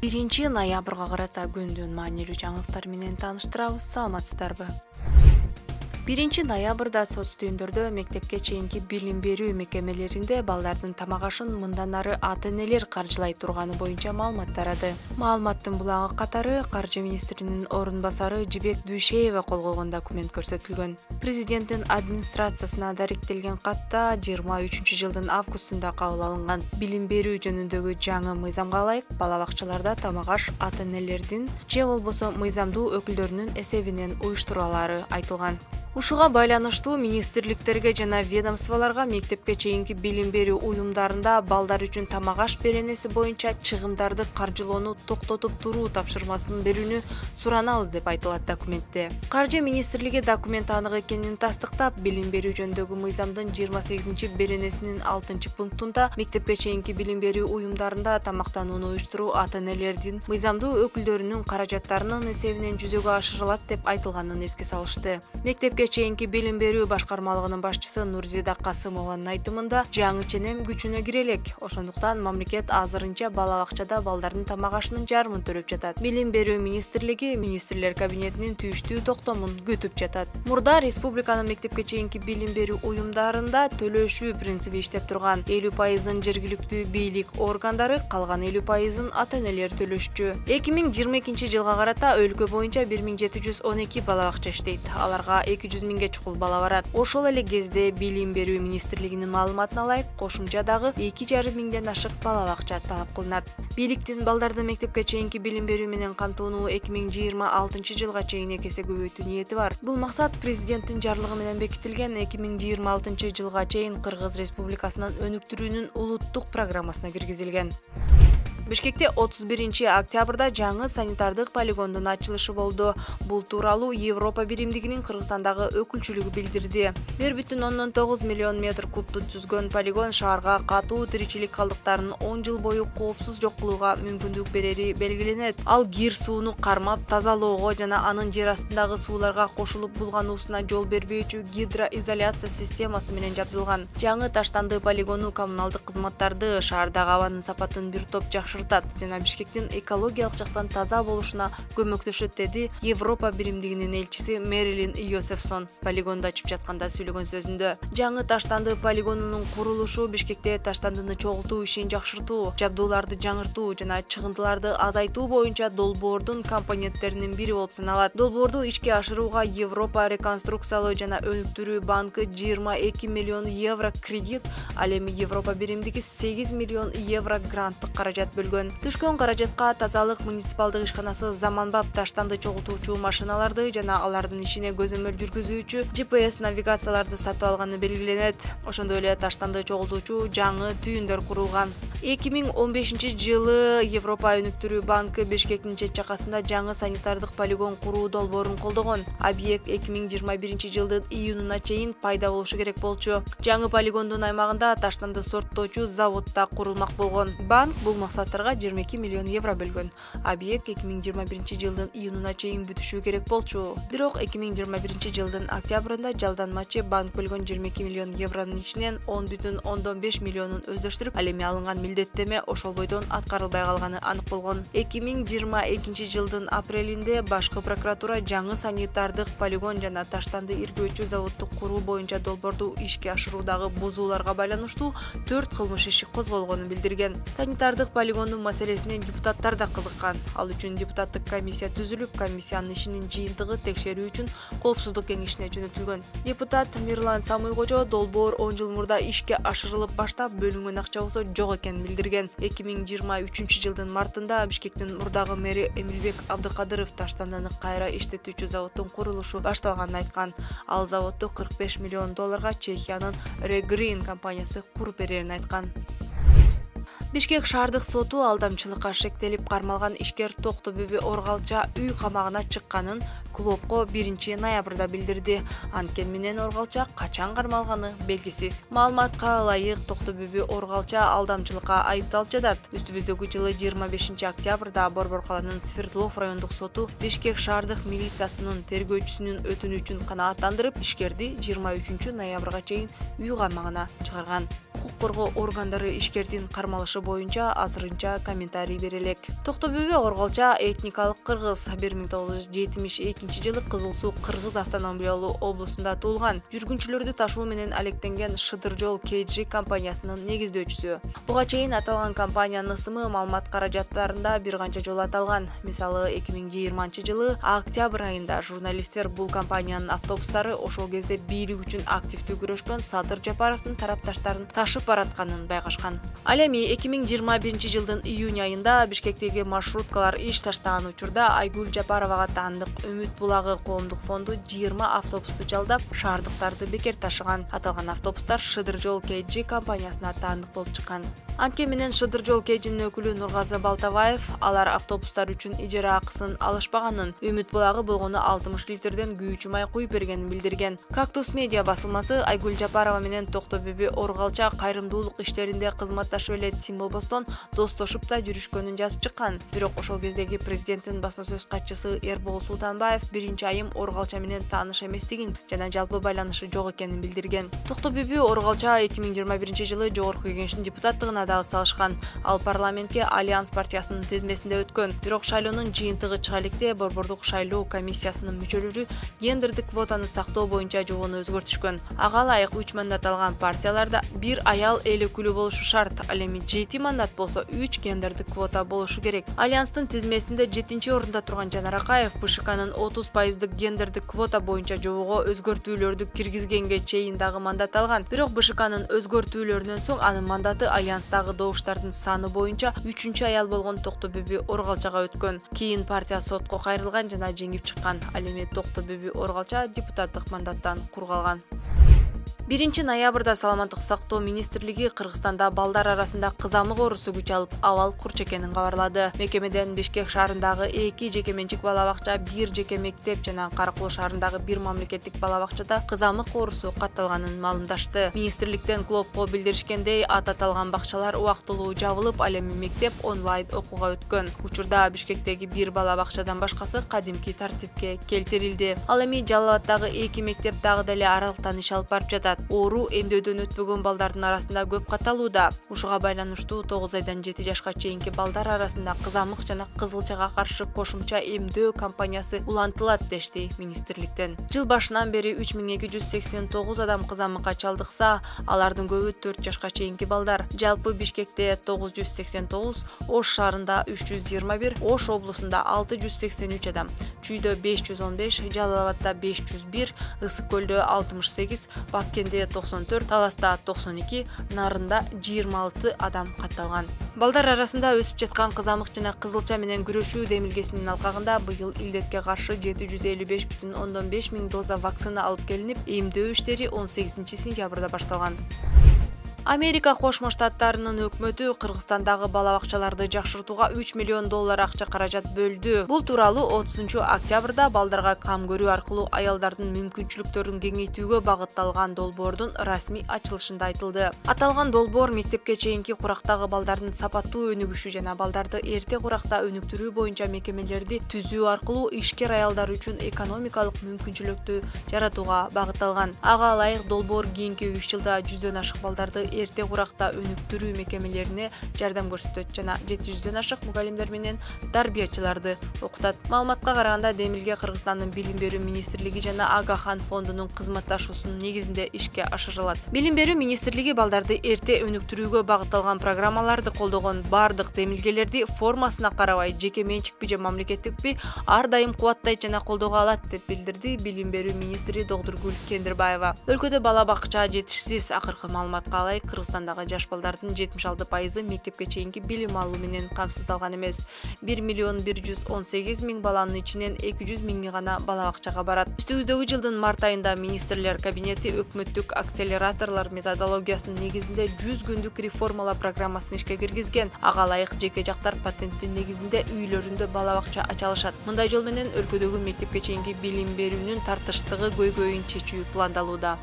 1 ноябрга карата күндүн маанилүү жаңылыктар менен тааныштырабыз. Саламатсыздарбы? 1 ноябрда соц түйүндөрдө мектепке чейинки билим берүү мекемелеринде балдардын тамак ашын мындан ары ата-энелер каржылай турганы боюнча маалымат тарады. Маалыматтын булагы катары Каржы министринин орун басары Жибек Дүйшеева кол койгон документ көрсөтүлгөн. Президенттин администрациясына даректелген катта 23-жылдын августунда кабыл алынган билим берүү жөнүндөгү жаңы мыйзамга ылайык бала бакчаларда тамак аш ата-энелердин же болбосо мыйзамдуу өкүлдөрүнүн эсебинен уюштурулаары айтылган. Ушуга байланыштуу министрликтерге жана ведомстволорго мектепке чейинки билим берүү уюмдарында балдар үчүн тамак аш беренеси боюнча чыгымдарды каржылоону токтотуп туруу тапшырмасын берүүнү суранабыз деп айтылат документте. Каржы министрлиги документ анык экенин тастыктап, билим берүү жөнүндөгү мыйзамдын 28-беренесинин 6-пунктунда мектепке чейинки билим берүү уюмдарында тамактанууну уюштуруу ата-энелердин мыйзамдуу өкүлдөрүнүн каражаттарынын эсебинен жүзөгө ашырылат деп айтылганын эске салышты. Мектепке чейинки билим берүү башкармалыгынын башчысы Нурзида Касымованын айтымында жаңы ченем күчүнө кире элек. Ошондуктан мамлекет азырынча бала бакчада балдардын тамак ашынын жарымын төлөп жатат. Билим берүү министрлиги министрлер кабинетинин тийиштүү токтомун күтүп жатат. Мурда республиканын мектепке чейинки билим берүү уюмдарында төлөшүү принциби иштеп турган. 50% жергиликтүү бийлик органдары, калган 50% ата-энелер төлөшчү. 2022-жылга карата өлкө боюнча 1712 бала бакча иштейт. Аларга 200 миңге чукул бала барат. Ошол эле кезде билим берүү министрлигинин маалыматына ылайык кошумча дагы 2,5 миңден ашык бала бакча талап кылынат. Бийликтин балдарды мектепке чейинки билим берүү менен камтууну 2026-жылга чейин эки эсе көбөйтүү ниети бар. Бул максат президенттин жарлыгы менен бекитилген 2026-жылга чейин Кыргыз Республикасынын өнүктүрүүнүн улуттук программасына киргизилген. Бишкекте 31-октябрда жаңы санитардык полигондун ачылышы болду. Бул тууралуу Европа биримдигинин Кыргызстандагы өкүлчүлүгү билдирди. 1,9 миллион метр кубту түзгөн полигон шаарга катуу тиричилик калдыктарын 10 жыл бою коопсуз жок кылууга мүмкүндүк берери белгиленет. Ал кир сууну кармап тазалоого жана анын жер астындагы сууларга кошулуп булгануусуна жол бербөөчү гидроизоляция системасы менен жабдылган. Жаңы таштанды полигону коммуналдык кызматтарды, шаардагы абанын сапатын бир топ жана Бишкектин экологиялык жактан таза болушуна көмөктөшөт, деди Европа биримдигинин элчиси Мерилин Йосефсон полигонду ачып жатканда сүйлөгөн сөзүндө. Жаңы таштанды полигонунун курулушу Бишкекте таштандыны чогултуу ишин жакшыртуу, жабдууларды жаңыртуу жана чыгынтыларды азайтуу боюнча долбоордун компоненттеринин бири болуп саналат. Долбоорду ишке ашырууга Европа реконструкциялоо жана өнүктүрүү банкы 22 миллион евро кредит, ал эми Европа биримдиги 8 миллион евро гранттык каражат бөлгөн. Түшкөн каражатка тазалык муниципалдык ишканасы заманбап таштанды чогултуучу машиналарды жана алардын ишине көзөмөл жүргүзүүчү GPS навигацияларды сатып алганы белгиленет. Ошондой эле таштанды чогултуучу жаңы түйүндөр курулган. 2015-жылы Европа өнүктүрүү банкы Бишкектин чет жакасында жаңы санитардык полигон куруу долбоорун колдогон. Объект 2021-жылдын июнуна чейин пайда болушу керек болчу. Жаңы полигондун аймагында таштанды сорттоочу завод да курулмак болгон. Банк бул максаттарга 22 миллион евро бөлгөн. Объект 2021-жылдын июнуна чейин бүтүшү керек болчу. Бирок 2021-жылдын октябрында жалданмачы банк бөлгөн 22 миллион евронун ичинен 10,5 миллионун өздөштүрүп, ал эми алынган милдеттеме ошол бойдон аткарылбай калганы анык болгон. 2022-жылдын апрелинде башкы прокуратура жаңы санитардык полигон жана таштанды иргөөчү заводду куруу боюнча долбоорду ишке ашыруудагы бузууларга байланыштуу 4 кылмыш иши козголгонун билдирген. Санитардык полигондун маселесине депутаттар да кызыккан. Ал үчүн депутаттык комиссия түзүлүп, комиссиянын ишинин жыйынтыгы текшерүү үчүн коопсуздук кеңешине жөнөтүлгөн. Депутат Мирлан Самыйкожо долбоор 10 жыл мурда ишке ашырылып баштап, бөлүнгөн акча болсо жок экенин билдирген. 2023-жылдын мартында Бишкектин мурдагы мэри Эмилбек Абдыкадыров таштандыны кайра иштетүүчү заводдун курулушу башталганын айткан. Ал заводду 45 миллион долларга Чехиянын Регрин компаниясы куруп берерин айткан. Бишкек шаардык соту алдамчылыкка шектелип кармалган ишкер Токтубүбү Оргалча үй камагына чыкканын клубко 1-ноябрда билдирди. Анткени менен Оргалча качан кармалганы белгисиз. Маалыматка ылайык Токтубүбү Оргалча алдамчылыкка айыпталып жатат. Үстүбүздөгү жылы 25-октябрда Борбор каланын Свердлов райондук соту Бишкек шаардык милициясынын тергөөчүсүнүн өтүнүчүн канааттандырып, ишкерди 23-ноябрга чейин үй камагына чыгарган. Укук укук коргоо органдары ишкердин кармалышы боюнча азырынча комментарий берелек. Токтобөбү Орголча этникалык кыргыз 1972 жылы Кызыл Суу Кыргыз автономиялуу облусунда туулган. Жүргүнчүлөрдү ташуу менен алектенген Шыдыр жол KG компаниясынын негиздөөчүсү. Буга чейин аталган компаниянын ысымы маалымат каражаттарында бир канча жолу аталган. Мисалы 2020 жылы октябрь айында журналисттер бул компаниянын автобустары ошол кезде бийлик үчүн активдүү күрөшкөн Садыр Жапаровдун тарапташтарын ташып баратканын байкашкан. Ал эми 2021 жылдын июнь айында Бишкектеги маршруткалар иш таштаган учурда Айгүл Жапаровага таандык Үмүт булагы коомдук фонду 20 автобусту жалдап, шаардыктарды бекер ташыган. Аталган автобустар Шыдыр жол KG компаниясына таандык болуп чыккан. Анткени менен Шыдыр жол KG'нин өкүлү Нургазы Балтабаев алар автобустар үчүн ижара акысын алышпаганын, Үмүт булагы болгону 60 литрден күйүүчү май куюп бергенин билдирген. Кактус медиа басылмасы Айгүл Жапарова менен Токтобөбү Орголча кайрымдуулук иштеринде кызматташып эле тим болбостон достошуп да жүрүшкөнүн жазып чыккан. Бирок ошол кездеги президенттин басма сөз катчысы Эрбол Султанбаев биринчи айым Орголча менен тааныш эместигин жана жалпы байланышы жок экенин билдирген. Токтобөбү Орголча 2021 жылы Жогорку Кеңештин депутаттыгына да салышкан. Ал парламентке Альянс партиясынын тизмесинде өткөн. Бирок шайлоонун жыйынтыгы чыга электе Борбордук шайлоо комиссиясынын мүчөлөрү гендердик квотаны сактоо боюнча жобону өзгөртүшкөн. Ага ылайык 3 мандат алган партияларда бир аял эл өкүлү болушу шарт. Ал эми 7 мандат болсо 3 гендердик квота болушу керек. Альянстын тизмесинде 7-орунда турган Жанар Акаев БШКнын 30% гендердик квота боюнча жобого өзгөртүүлөрдү киргизгенге чейин дагы мандат алган. Бирок БШКнын өзгөртүүлөрүнөн соң анын мандаты Альянстагы добуштардын саны боюнча 3-чү аял болгон Токтобөбү Орголчага өткөн. Кийин партия сотко кайрылган жана жеңип чыккан. Ал эми Токтобөбү Орголча депутаттык мандаттан кургалган. 1 ноябрда Саламаттык сактоо министрлиги Кыргызстанда балдар арасында кызамык оорусу күч алып, абал курч экенин кабарлады. Мекемеден Бишкек шаарындагы 2 жеке менчик бала бакча, 1 жеке мектеп жана Каракол шаарындагы 1 мамлекеттик бала бакчада кызамык оорусу катталганын маалымдашты. Министрликтен клопко билдиришкендей, аталган бакчалар убактылуу жабылып, ал эми мектеп онлайн окууга өткөн. Учурда Бишкектеги 1 бала бакчадан башкасы кадимки тартипке келтирилди. Ал эми Жалал Абаддагы 2 мектеп дагы деле аралыктан иш алып барып жатат. Оору эмдөөдөн өтпөгөн балдардын арасында көп катталууда. Ушуга байланыштуу 9 айдан 7 жашка чейинки балдар арасында кызамык жана кызылчага каршы кошумча эмдөө кампаниясы улантылат дешти министрликтен. Жыл башынан бери 3289 адам кызамыкка чалдыкса, алардын көбү 4 жашка чейинки балдар. Жалпы Бишкекте 989, Ош шаарында 321, Ош облусунда 683 адам, Чүйдө 515, Жалал Абадда 501, Ысык көлдө 68, Баткенде 94, Таласта 92, Нарында 26 адам катталган. Балдар арасында өсүп жаткан кызамык жана кызылча менен күрөшүү демилгесинин алкагында быйыл илдетке каршы 755,5 миң доза вакцина алып келинип, эмдөө иштери 18 сентябрда башталган. Америка Кошмо Штаттарынын өкмөтү Кыргызстандагы бала бакчаларды жакшыртууга $3 миллион акча каражат бөлдү. Бул тууралуу 30 октябрда балдарга кам көрүү аркылуу аялдардын мүмкүнчүлүктөрүн кеңейтүүгө багытталган долбоордун расмий ачылышында айтылды. Аталган долбоор мектепке чейинки курактагы балдардын сапаттуу өнүгүшү жана балдарды эрте куракта өнүктүрүү боюнча мекемелерди түзүү аркылуу ишкер аялдар үчүн экономикалык мүмкүнчүлүктү жаратууга багытталган. Ага ылайык долбоор кийинки 3 жылда 100дөн ашык балдарды эрте куракта өнүктүрүү мекемелерине жардам көрсөтөт жана 700дөн ашык мугалимдер менен тарбиячыларды окутат. Маалыматка караганда демилге Кыргызстандын Билим берүү министрлиги жана Агахан фондунун кызматташуусунун негизинде ишке ашырылат. Билим берүү министрлиги балдарды эрте өнүктүрүүгө багытталган программаларды колдогон бардык демилгелерди формасына карабай, жеке менчикпи же мамлекеттикпи, ар дайым кубаттайт жана колдого алат деп билдирди Билим берүү министри Догдургүл Кендирбаева. Өлкөдө бала бакча жетишсиз. Акыркы маалыматка ылайык Кыргызстандагы жаш балдардын 76% мектепке чейинки билим алуу менен камсыздалган эмес. 1,118 миң баланын ичинен 200 миңи гана бала бакчага барат. Үстүбүздөгү жылдын март айында министрлер кабинети өкмөттүк акселераторлор методологиясынын негизинде 100 күндүк реформалар программасын ишке киргизген. Ага ылайык жеке жактар патенттин негизинде үйлөрүндө бала бакча ача алышат. Мындай жол менен өлкөдөгү мектепке чейинки билим берүүнүн тартыштыгы көйгөйүн чечүү пландалууда.